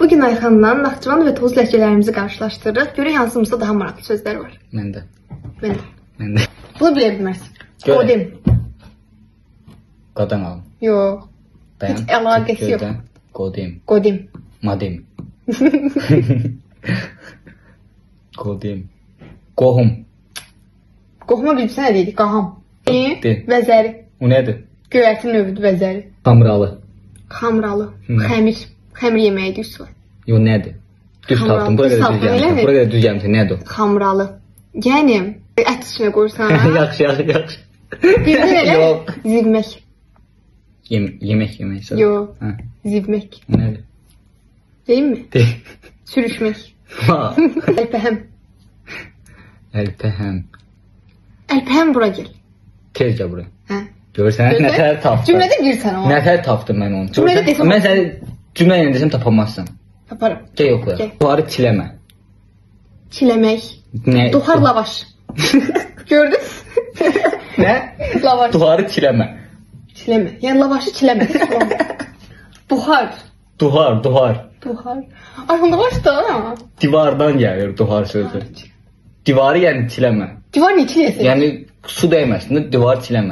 Bugün Ayxandan Naxçıvan və Tovuz ləhcələrimizi qarşılaşdırırıq. Görək hansımızda daha maraqlı sözlər var. Məndə. Məndə. Bunu bilə bilmərsin. Qodim. Qadan al. Yox. Heç əlaqəsi yox. Qodim. Madim. Qodim. Qohum. Qohuma bilirsən nə deyirik? Qaham. Vəzəri. O nədir? Göyərtin növüdür vəzəri. Xamralı. Xamralı. Xəmir. Xəmir yeməyi düz var. Yox, nədir? Düz tapdım. Bura qədər düz gəlmişsən. Nədir o? Xamralı. Yəni, ət içinə qoyursan. Yaxşı. Bildin elə? Yox. Zivmək. Yemək. Yox. Zivmək. O nədir? Deyim mi? Deyim. Sürüşmək. Əlpəhəm. Əlpəhəm bura gəl. Tez gəl bura. Hə. Görürsən, nətər tapdım. Cümlədə bilirsən o. Nətər tapdım mən onu. Cümlədə desəm. Mən səni cümlə ilə desəm tapamazsan. Taparım. Gəl yoxla. Duvarı çiləmə. Çiləmək. Nə? Duhar lavaş. Gördün? Nə? Lavaş. Duvarı çiləmə. Çiləmə. Yəni lavaşı çiləmə. Buhar. Duhar. Ay, lavaş da. Divardan gəlir duhar sözü. Divarı yəni çiləmə. Divar neçə yəsən? Yəni su dəyməsin, divar çiləmə.